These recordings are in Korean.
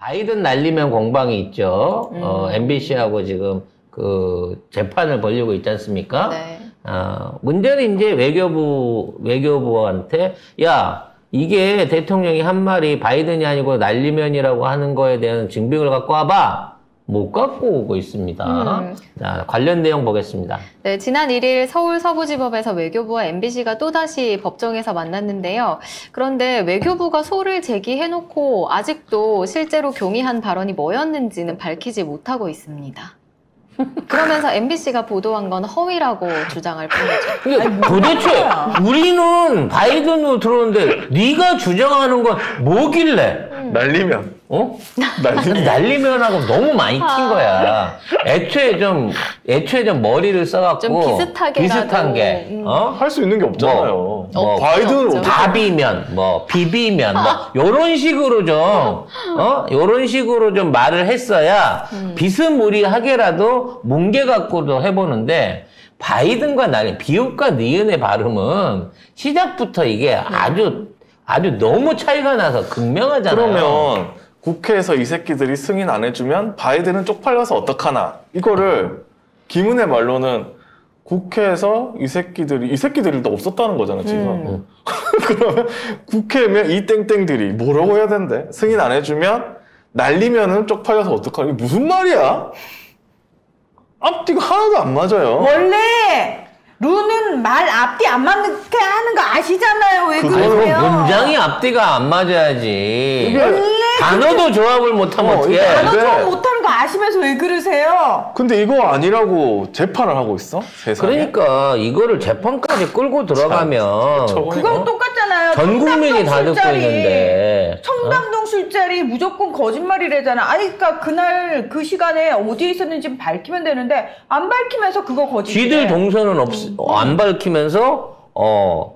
바이든 날리면 공방이 있죠. MBC하고 지금 그 재판을 벌이고 있지 않습니까? 네. 문제는 이제 외교부한테 야, 이게 대통령이 한 말이 바이든이 아니고 날리면이라고 하는 거에 대한 증빙을 갖고 와봐. 못 갖고 오고 있습니다. 자, 관련 내용 보겠습니다. 네, 지난 1일 서울 서부지법에서 외교부와 MBC가 또다시 법정에서 만났는데요. 그런데 외교부가 소를 제기해놓고 아직도 실제로 경위한 발언이 뭐였는지는 밝히지 못하고 있습니다. 그러면서 MBC가 보도한 건 허위라고 주장할 뿐이죠. 도대체 우리는 바이든으로 들어오는데 네가 주장하는 건 뭐길래? 날리면. 어? 날리면하고 너무 많이 튄 거야. 애초에 좀 머리를 써갖고. 좀 비슷한 게. 할 수 있는 게 없잖아요. 바이든 밥이면, 비비면, 요런 식으로 좀, 요런 식으로 좀 말을 했어야 비스무리하게라도 뭉개갖고도 해보는데, 바이든과 비읍과 니은의 발음은 시작부터 이게 아주 너무 차이가 나서 극명하잖아요. 그러면 국회에서 이 새끼들이 승인 안 해주면 바이든은 쪽팔려서 어떡하나. 이거를 김은혜 말로는 국회에서 이 새끼들도 없었다는 거잖아, 지금. 그러면 국회면 이 땡땡들이 뭐라고 해야 된대? 승인 안 해주면 날리면은 쪽팔려서 어떡하나. 이게 무슨 말이야? 앞뒤가 하나도 안 맞아요. 원래 루는 말 앞뒤 안 맞게 하는 거 아시잖아요. 왜 그러세요? 문장이 앞뒤가 안 맞아야지. 원래 단어도 조합을 못하면 어떡해. 단어 조합 못하는 거 아시면서 왜 그러세요? 근데 이거 아니라고 재판을 하고 있어? 세상에? 그러니까 이거를 재판까지 끌고 들어가면 그거랑 똑같잖아요. 전 국민이 다 듣고 있는데 청담동 술자리 무조건 거짓말이래잖아. 아니 그러니까 그날 그 시간에 어디에 있었는지 밝히면 되는데 안 밝히면서 그거 거짓이래. 쥐들 동선은 안 밝히면서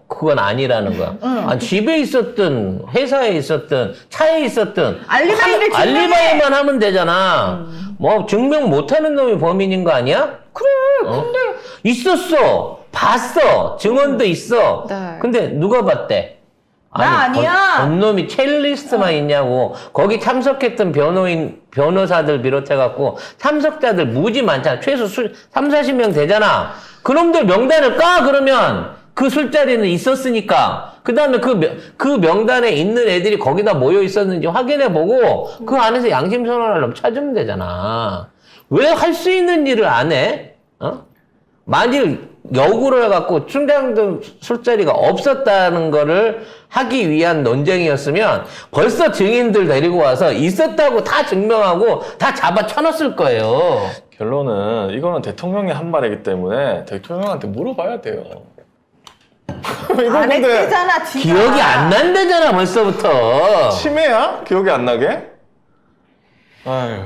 그건 아니라는 거야. 집에 있었든 회사에 있었든 차에 있었든 알리바이만 하면 되잖아. 뭐 증명 못하는 놈이 범인인 거 아니야? 그래. 근데 있었어. 봤어. 증언도 있어. 네. 근데 누가 봤대? 나 아니야. 본놈이 체리리스트만 있냐고. 거기 참석했던 변호사들 비롯해갖고 참석자들 무지 많잖아. 최소 30-40명 되잖아. 그놈들 명단을 까 그러면 그 술자리는 있었으니까 그 다음에 그 명단에 있는 애들이 거기다 모여 있었는지 확인해보고 그 안에서 양심선언할 놈 찾으면 되잖아. 왜 할 수 있는 일을 안 해? 만일 역으로 해갖고 충장동 술자리가 없었다는 거를 하기 위한 논쟁이었으면 벌써 증인들 데리고 와서 있었다고 다 증명하고 다 잡아 쳐놨을 거예요. 결론은 이거는 대통령이 한 말이기 때문에 대통령한테 물어봐야 돼요. 안 했대잖아. 기억이 안 난다잖아 벌써부터. 치매야? 기억이 안 나게? 아유.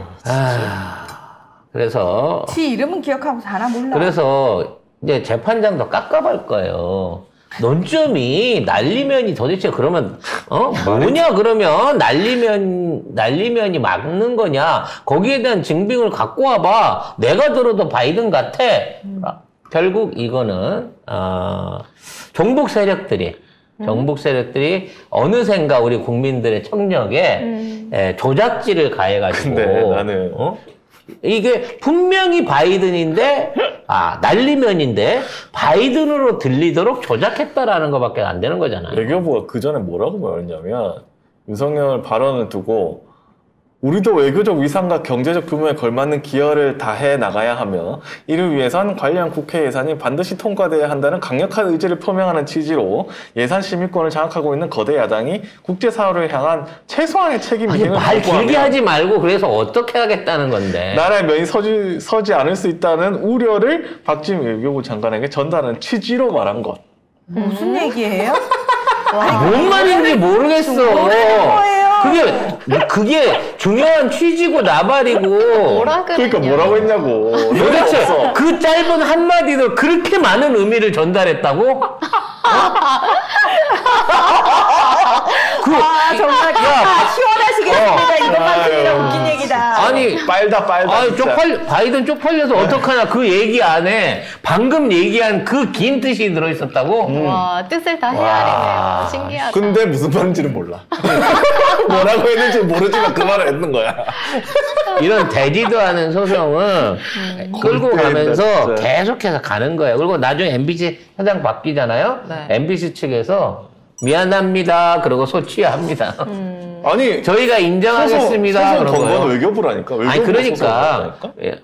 그래서 지 이름은 기억하고 사나 몰라. 그래서 이제 재판장도 깝깝할 거예요. 논점이 날리면이 도대체 그러면 뭐냐 그러면 날리면이 막는 거냐 거기에 대한 증빙을 갖고 와봐. 내가 들어도 바이든 같아. 결국 이거는 정복 세력들이 어느샌가 우리 국민들의 청력에 조작질을 가해가지고 근데 나는 이게 분명히 바이든인데 날리면인데 바이든으로 들리도록 조작했다라는 것밖에 안 되는 거잖아요. 외교부가 그 전에 뭐라고 말했냐면 윤석열 발언을 두고 우리도 외교적 위상과 경제적 규모에 걸맞는 기여를 다해 나가야 하며 이를 위해선 관련 국회 예산이 반드시 통과돼야 한다는 강력한 의지를 표명하는 취지로 예산 심의권을 장악하고 있는 거대 야당이 국제사회를 향한 최소한의 책임 이행을 말 길게 하지 말고 그래서 어떻게 하겠다는 건데. 나라의 면이 서지 않을 수 있다는 우려를 박지원 외교부 장관에게 전달하는 취지로 말한 것. 무슨 얘기예요? 뭔 말인지 모르겠어. 그게 중요한 취지고 나발이고. 그러니까 뭐라고 했냐고. 도대체 그 짧은 한마디도 그렇게 많은 의미를 전달했다고? 정말 시원하시겠습니다. 이거 방송이라 웃긴 얘기다. 아니, 빨다. 진짜. 바이든 쪽팔려서 어떡하나 그 얘기 안에 방금 얘기한 그 긴 뜻이 들어있었다고? 와, 뜻을 다 와. 헤아리네요. 신기하다. 근데 무슨 말인지는 몰라. 뭐라고 했는지 모르지만 그 말을 했는 거야. 이런 되지도 않은 소송은 끌고 골 가면서 때린다, 진짜. 계속해서 가는 거예요. 그리고 나중에 MBC 사장 바뀌잖아요. 네. MBC 측에서 미안합니다. 그러고 소취합니다. 아니 저희가 인정하겠습니다. 소송 그런 건 거예요. 외교부라니까. 아니 외교부가 그러니까 소송을 한다니까? 예.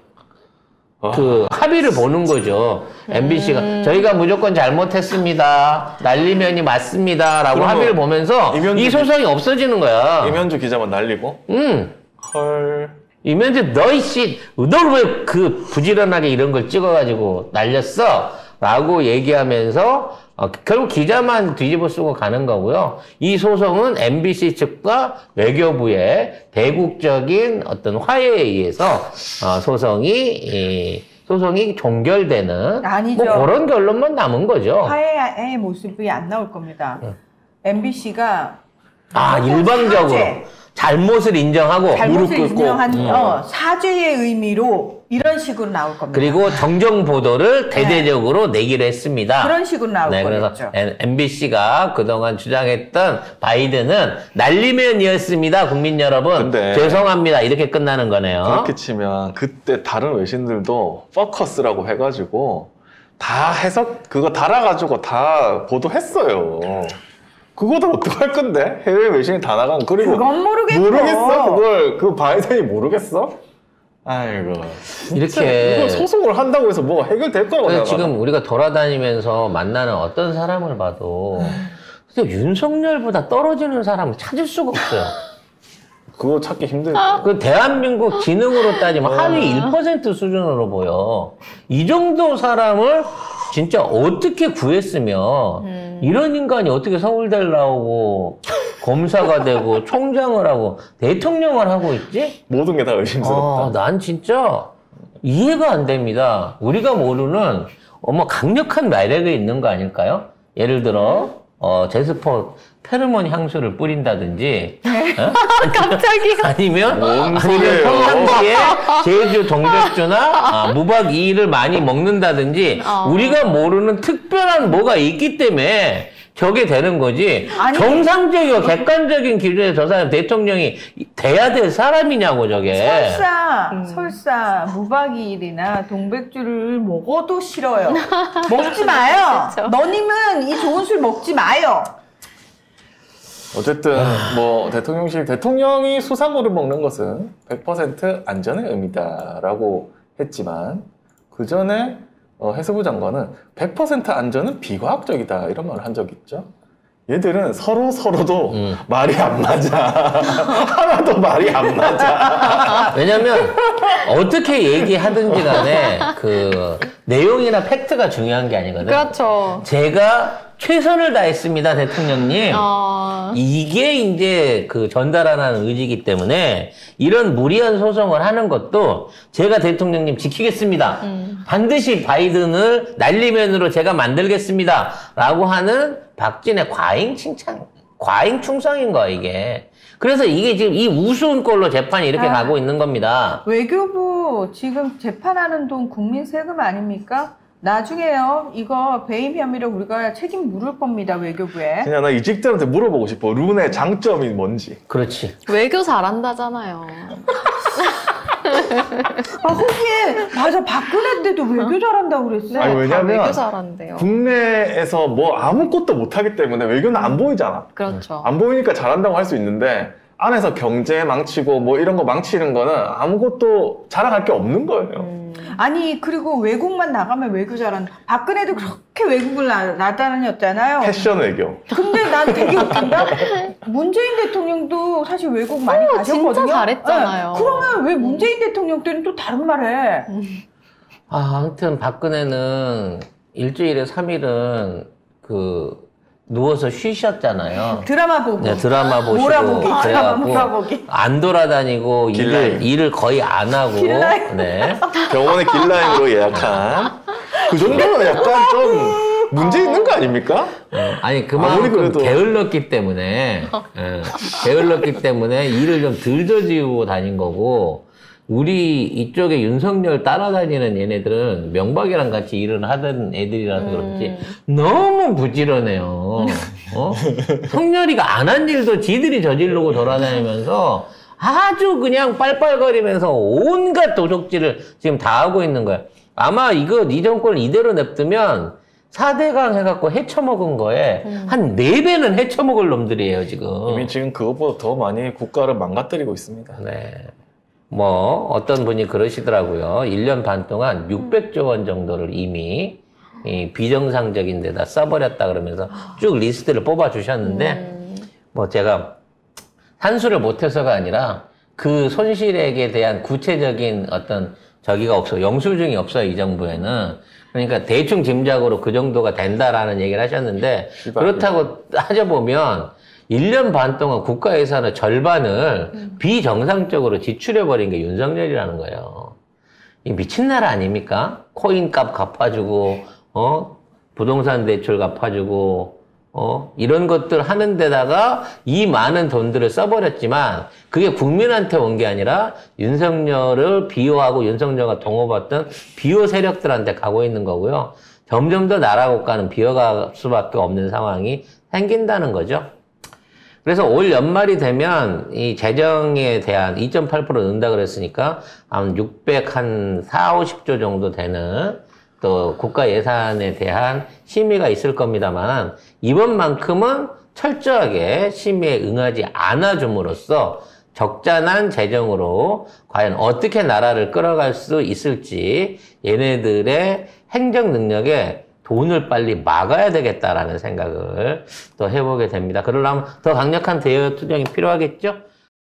그 합의를 보는 거죠. MBC가 저희가 무조건 잘못했습니다. 날리면이 맞습니다라고 그러면 합의를 보면서 이면주 이 소송이 없어지는 거야. 이면주 기자만 날리고. 헐. 이면주 너이씨 너 왜 그 부지런하게 이런 걸 찍어가지고 날렸어? 라고 얘기하면서 결국 기자만 뒤집어 쓰고 가는 거고요. 이 소송은 MBC 측과 외교부의 대국적인 어떤 화해에 의해서 소송이 종결되는 아니죠. 뭐 그런 결론만 남은 거죠. 화해의 모습이 안 나올 겁니다. MBC가 일방적으로 사죄. 잘못을 인정하고 잘못을 무릎 꿇고 인정한 사죄의 의미로 이런 식으로 나올 겁니다. 그리고 정정 보도를 대대적으로 내기로 했습니다. 그런 식으로 나올 그래서 거겠죠. MBC가 그동안 주장했던 바이든은 날리면이었습니다. 국민 여러분 근데 죄송합니다. 이렇게 끝나는 거네요. 그렇게 치면 그때 다른 외신들도 포커스라고 해가지고 다 해석 그거 달아가지고 다 보도했어요. 그거도 어떡할 건데? 해외 외신이 다 나간 그리고 그건 모르겠고. 모르겠어 그걸 그 바이든이 모르겠어? 아이고 이렇게 이거 소송을 한다고 해서 뭐가 해결될 거라고 그래서 생각하나? 지금 우리가 돌아다니면서 만나는 어떤 사람을 봐도 근데 윤석열보다 떨어지는 사람을 찾을 수가 없어요. 그거 찾기 힘들죠. 그 대한민국 지능으로 따지면 하위 1% 수준으로 보여. 이 정도 사람을 진짜 어떻게 구했으면 이런 인간이 어떻게 서울대를 나오고 검사가 되고 총장을 하고 대통령을 하고 있지? 모든 게 다 의심스럽다. 난 진짜 이해가 안 됩니다. 우리가 모르는 강력한 매력이 있는 거 아닐까요? 예를 들어 제스퍼 페르몬 향수를 뿌린다든지 갑자기. 아니면 소리예요? 평상시에 제주 동백주나 무박 2일을 많이 먹는다든지 우리가 모르는 특별한 뭐가 있기 때문에 저게 되는 거지. 아니. 정상적이고 객관적인 기준에 저 사람 대통령이 돼야 될 사람이냐고 저게. 설사 무박이일이나 동백주를 먹어도 싫어요. 먹지 마요. 그쵸. 너님은 이 좋은 술 먹지 마요. 어쨌든 뭐 대통령이 수산물을 먹는 것은 100% 안전의 의미다라고 했지만 그 전에 해수부 장관은 100% 안전은 비과학적이다 이런 말을 한 적이 있죠. 얘들은 서로도 말이 안 맞아. 하나도 말이 안 맞아. 왜냐면 어떻게 얘기하든지 간에 그 내용이나 팩트가 중요한 게 아니거든. 그렇죠. 제가 최선을 다했습니다, 대통령님. 이게 이제 그 전달하는 의지이기 때문에 이런 무리한 소송을 하는 것도 제가 대통령님 지키겠습니다. 반드시 바이든을 날리면으로 제가 만들겠습니다. 라고 하는 박진의 과잉 충성인 거야, 이게. 그래서 이게 지금 이 우스운 꼴로 재판이 이렇게 가고 있는 겁니다. 외교부 지금 재판하는 돈 국민 세금 아닙니까? 나중에요. 이거 배임 혐의로 우리가 책임 물을 겁니다. 외교부에. 그냥 나 이직들한테 물어보고 싶어. 룬의 장점이 뭔지. 그렇지. 외교 잘한다잖아요. 거기에 맞아. 박근혜 때도 외교 잘한다고 그랬어. 아니, 다 왜냐면 외교 잘한대요. 국내에서 뭐 아무것도 못하기 때문에 외교는 안 보이잖아. 그렇죠. 안 보이니까 잘한다고 할 수 있는데 안에서 경제 망치고 뭐 이런 거 망치는 거는 아무것도 자랑할 게 없는 거예요. 아니 그리고 외국만 나가면 외교 잘한다. 박근혜도 그렇게 외국을 나다녔잖아요. 패션 외교. 근데 난 되게 웃긴다. 문재인 대통령도 사실 외국 많이 가셨거든요. 진짜 잘했잖아요. 네. 그러면 왜 문재인 대통령 때는 또 다른 말해? 아무튼 박근혜는 일주일에 3일은 누워서 쉬셨잖아요. 드라마 보고. 네, 드라마 보시고 몰아보기. 드라마 그래갖고 몰아보기. 안 돌아다니고 길라임. 일을 거의 안 하고 길라임. 네. 병원에 길라임으로 예약한. 그 정도면 약간 좀 문제 있는 거 아닙니까? 아니 아무리 그만큼 그래도. 게을렀기 때문에 게을렀기 때문에 일을 좀 덜 저지르고 다닌 거고 우리 이쪽에 윤석열 따라다니는 얘네들은 명박이랑 같이 일을 하던 애들이라서 그런지 너무 부지런해요. 성렬이가 안 한 일도 지들이 저지르고 돌아다니면서 아주 그냥 빨빨거리면서 온갖 도적질을 지금 다 하고 있는 거야. 아마 이 정권을 이대로 냅두면 4대강 해갖고 헤쳐먹은 거에 한 4배는 헤쳐먹을 놈들이에요, 지금. 이미 지금 그것보다 더 많이 국가를 망가뜨리고 있습니다. 네. 뭐, 어떤 분이 그러시더라고요. 1년 반 동안 600조 원 정도를 이미 이 비정상적인 데다 써버렸다 그러면서 쭉 리스트를 뽑아주셨는데, 뭐 제가 산수를 못해서가 아니라 그 손실액에 대한 구체적인 어떤 저기가 없어. 영수증이 없어요, 이 정부에는. 그러니까 대충 짐작으로 그 정도가 된다라는 얘기를 하셨는데, 그렇다고 따져보면 1년 반 동안 국가 예산의 절반을 비정상적으로 지출해버린 게 윤석열이라는 거예요. 이 미친 나라 아닙니까? 코인 값 갚아주고, 부동산 대출 갚아주고, 이런 것들 하는 데다가 이 많은 돈들을 써버렸지만 그게 국민한테 온 게 아니라 윤석열을 비호하고 윤석열과 동업했던 비호 세력들한테 가고 있는 거고요. 점점 더 나라 국가는 비어갈 수밖에 없는 상황이 생긴다는 거죠. 그래서 올 연말이 되면 이 재정에 대한 2.8% 는다 그랬으니까 한 50조 정도 되는 또 국가 예산에 대한 심의가 있을 겁니다만 이번만큼은 철저하게 심의에 응하지 않아줌으로써 적잖은 재정으로 과연 어떻게 나라를 끌어갈 수 있을지 얘네들의 행정 능력에 돈을 빨리 막아야 되겠다라는 생각을 또 해보게 됩니다. 그러려면 더 강력한 대여 투쟁이 필요하겠죠?